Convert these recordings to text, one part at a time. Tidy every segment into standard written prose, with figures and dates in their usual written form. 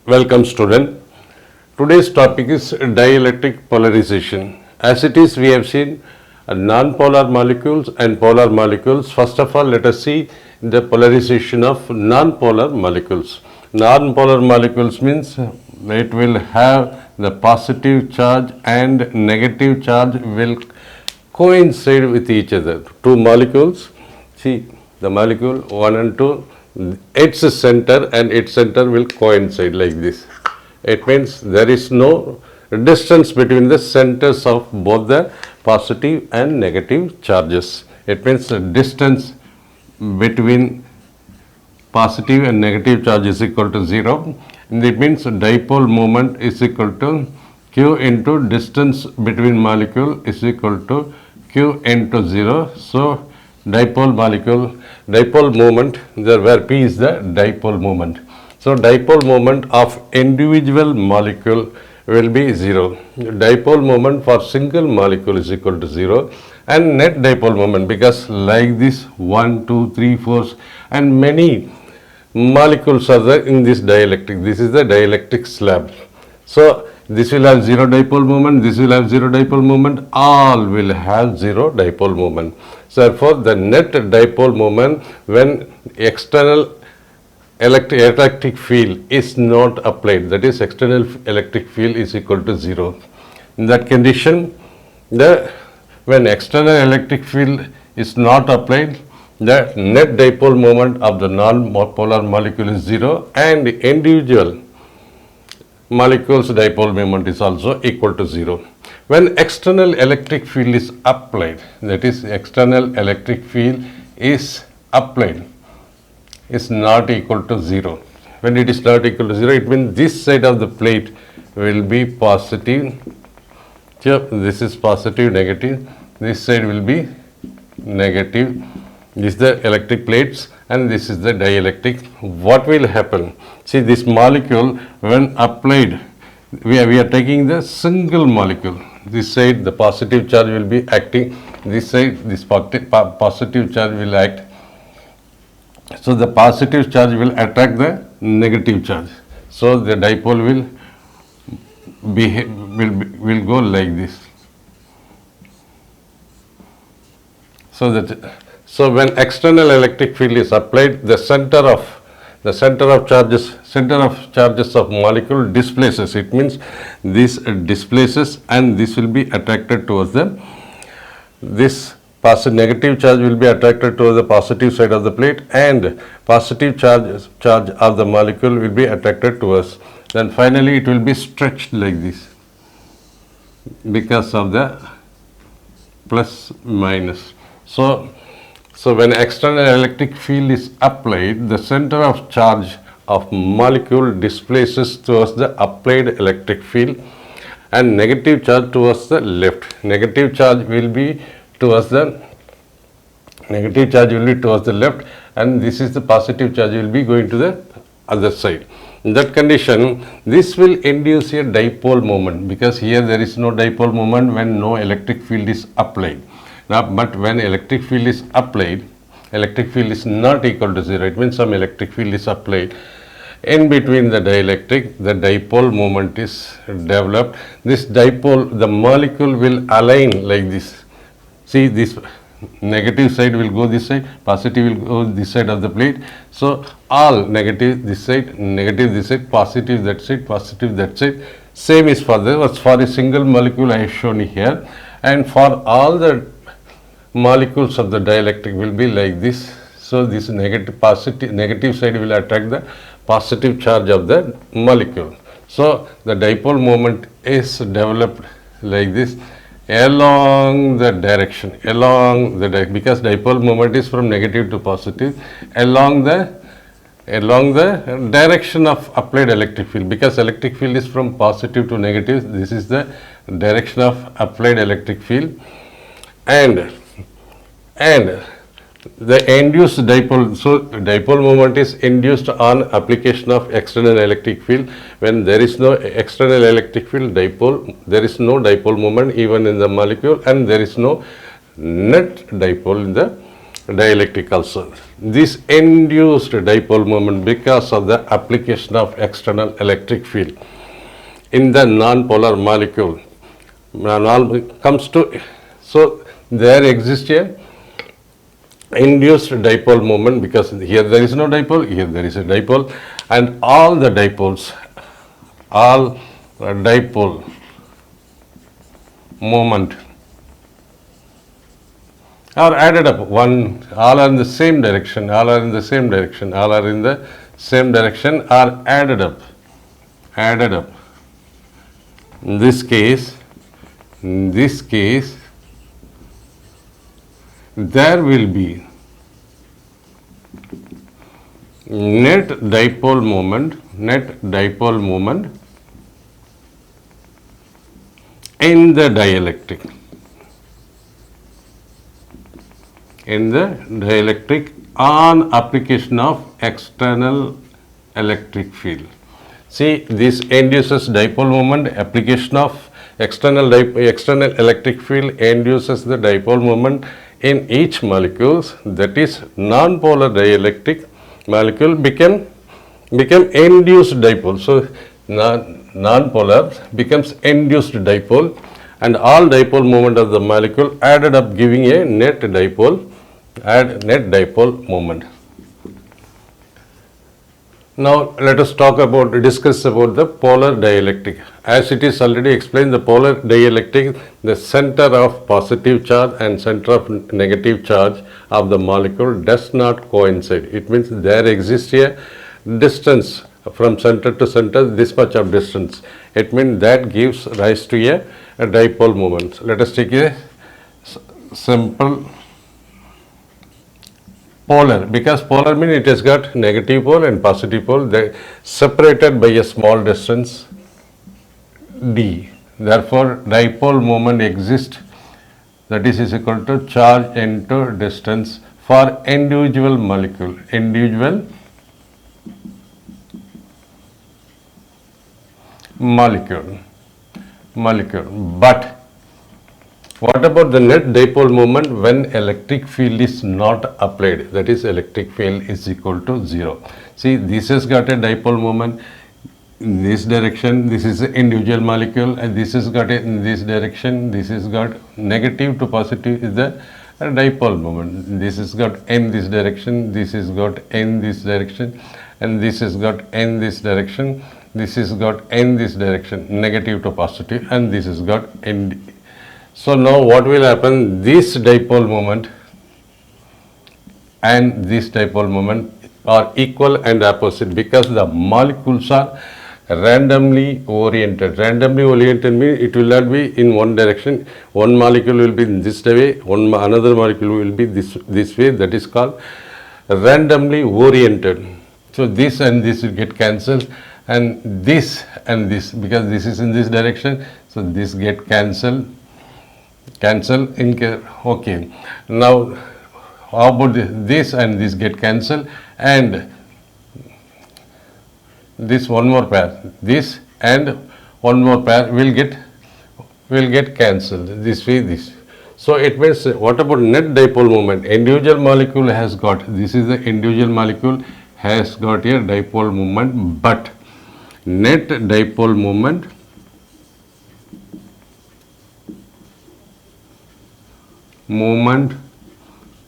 Welcome student. Today's topic is dielectric polarization. As it is, we have seen non-polar molecules and polar molecules. First of all, let us see the polarization of non-polar molecules. Non-polar molecules means it will have the positive charge and negative charge will coincide with each other. Two molecules, see the molecule 1 and 2, its center and its center will coincide like this. It means there is no distance between the centers of both the positive and negative charges. It means the distance between positive and negative charge is equal to 0. And it means dipole moment is equal to q into distance between molecule is equal to q into 0. So dipole moment, where P is the dipole moment. So dipole moment of individual molecule will be 0. Dipole moment for single molecule is equal to 0, and net dipole moment, because like this 1, 2, 3, 4 and many molecules are there in this dielectric. This is the dielectric slab. So this will have 0 dipole moment, this will have 0 dipole moment, all will have 0 dipole moment. So therefore the net dipole moment when external electric field is not applied, that is external electric field is equal to 0. In that condition, when external electric field is not applied, the net dipole moment of the non-polar molecule is 0 and individual molecules dipole moment is also equal to 0. When external electric field is applied, that is external electric field is applied, is not equal to 0. When it is not equal to 0, it means this side of the plate will be positive. So this is positive, negative. This side will be negative. This is the electric plates and this is the dielectric. What will happen? See, this molecule when applied, we are taking the single molecule. This side the positive charge will be acting. This side this positive charge will act. So the positive charge will attract the negative charge. So the dipole will go like this. So when external electric field is applied, the center of charges of molecule displaces. It means this displaces and this will be attracted towards them. This negative charge will be attracted to the positive side of the plate and positive charge of the molecule will be attracted to us. Then finally it will be stretched like this because of the plus minus. So when external electric field is applied, the center of charge of molecule displaces towards the applied electric field and negative charge towards the left. Negative charge will be towards the left and this is the positive charge will be going to the other side. In that condition, this will induce a dipole moment, because here there is no dipole moment when no electric field is applied. Now, but when electric field is applied, electric field is not equal to 0. It means some electric field is applied. In between the dielectric, the dipole moment is developed. This dipole, the molecule will align like this. See, this negative side will go this side, positive will go this side of the plate. So all negative this side, negative this side, positive that side. Same is for a single molecule I have shown here, and for all the molecules of the dielectric will be like this. So this negative side will attract the positive charge of the molecule. So the dipole moment is developed like this along the direction, because dipole moment is from negative to positive, along the direction of applied electric field, because electric field is from positive to negative. This is the direction of applied electric field, and the induced dipole, so dipole moment is induced on application of external electric field. When there is no external electric field, there is no dipole moment even in the molecule, and there is no net dipole in the dielectric also. This induced dipole moment because of the application of external electric field in the non-polar molecule comes to, so there exists a induced dipole moment because here there is no dipole, here there is a dipole, and all the dipoles, all dipole moment are added up, one, all are in the same direction, all are in the same direction, all are in the same direction, are added up. In this case, there will be net dipole moment in the dielectric, on application of external electric field. See, this induces dipole moment, application of external electric field induces the dipole moment in each molecules, that is non-polar dielectric molecule became induced dipole. So non-polar becomes induced dipole, and all dipole moment of the molecule added up giving a net dipole moment. Now let us discuss about the polar dielectric. As it is already explained, the polar dielectric, the center of positive charge and center of negative charge of the molecule does not coincide. It means there exists a distance from center to center, this much of distance. It means that gives rise to a dipole moment. Let us take a simple polar, because polar means it has got negative pole and positive pole, they separated by a small distance d. Therefore dipole moment exists, that is equal to charge into distance for individual molecule. But what about the net dipole moment when electric field is not applied? That is, electric field is equal to 0. See, this has got a dipole moment in this direction, this is the individual molecule, and this has got it in this direction, this has got negative to positive is the dipole moment. This has got in this direction, this has got in this direction, and this has got in this direction, this has got in this direction, negative to positive, and this has got in. So now what will happen? This dipole moment and this dipole moment are equal and opposite because the molecules are randomly oriented. Randomly oriented means it will not be in one direction. One molecule will be in this way, another molecule will be this way. That is called randomly oriented. So this and this will get cancelled, and this because this is in this direction, so this get cancel in okay. Now how about this and this get cancelled, and this one more pair, this and one more pair will get cancelled this way, this. So it means, what about net dipole moment? Individual molecule has got, this is the individual molecule has got a dipole moment, but net dipole moment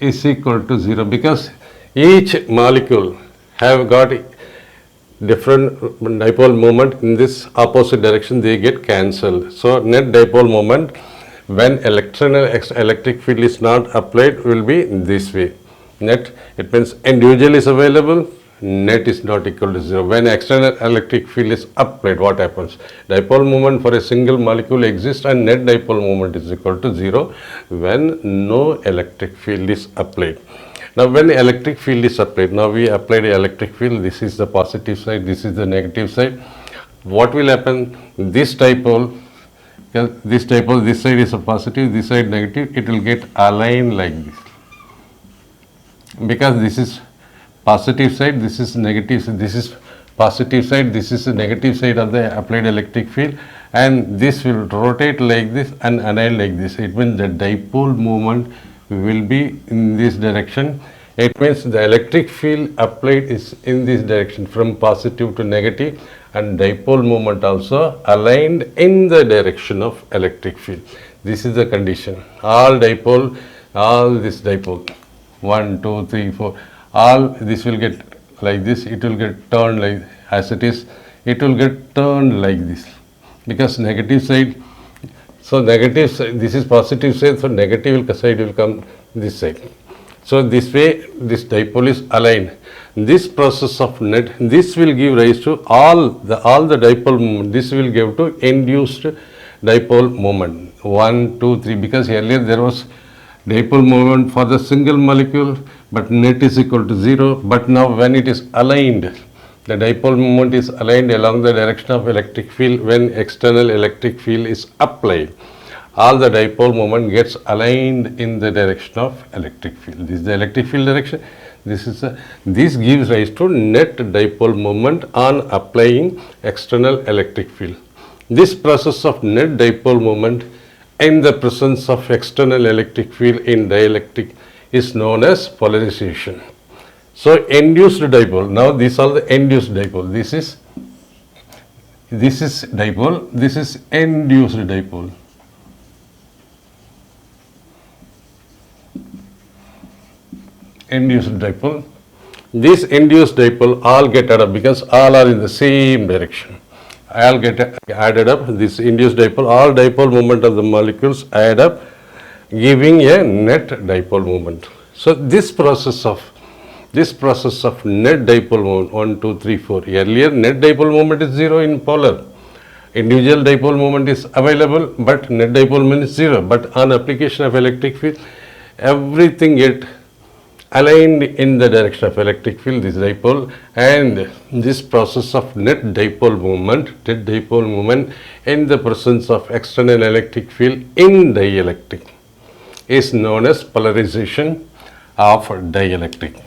is equal to 0 because each molecule have got different dipole moment in this opposite direction, they get cancelled. So net dipole moment when electric field is not applied will be this way. Net, it means individual is available, net is not equal to 0. When external electric field is applied, what happens? Dipole moment for a single molecule exists and net dipole moment is equal to 0 when no electric field is applied. Now when electric field is applied, now we applied electric field, this is the positive side, this is the negative side. What will happen? This dipole, this side is a positive, this side negative, it will get aligned like this. Because this is positive side, this is negative side, this is positive side, this is the negative side of the applied electric field, and this will rotate like this and align like this. It means the dipole moment will be in this direction. It means the electric field applied is in this direction from positive to negative, and dipole moment also aligned in the direction of electric field. This is the condition. All dipole, all this dipole, 1, 2, 3, 4, all this will get like this, it will get turned like as it is, it will get turned like this, because negative side, so negative side, this is positive side, so negative side will come this side. So this way this dipole is aligned. This process of net, this will give rise to all the dipole moment. This will give to induced dipole moment 1, 2, 3, because earlier there was dipole moment for the single molecule, but net is equal to 0. But now when it is aligned, the dipole moment is aligned along the direction of electric field. When external electric field is applied, all the dipole moment gets aligned in the direction of electric field. This is the electric field direction. This gives rise to net dipole moment on applying external electric field. This process of net dipole moment in the presence of external electric field in dielectric is known as polarization. So induced dipole, now these are the induced dipole. This is dipole, this is induced dipole. Induced dipole. This induced dipole all get added up because all are in the same direction. All get added up. This induced dipole, all dipole moment of the molecules add up, giving a net dipole moment. So this process of net dipole moment 1, 2, 3, 4. Earlier net dipole moment is 0 in polar. Individual dipole moment is available, but net dipole moment is 0. But on application of electric field, everything get aligned in the direction of electric field, this dipole, and this process of net dipole moment in the presence of external electric field in dielectric is known as polarization of dielectric.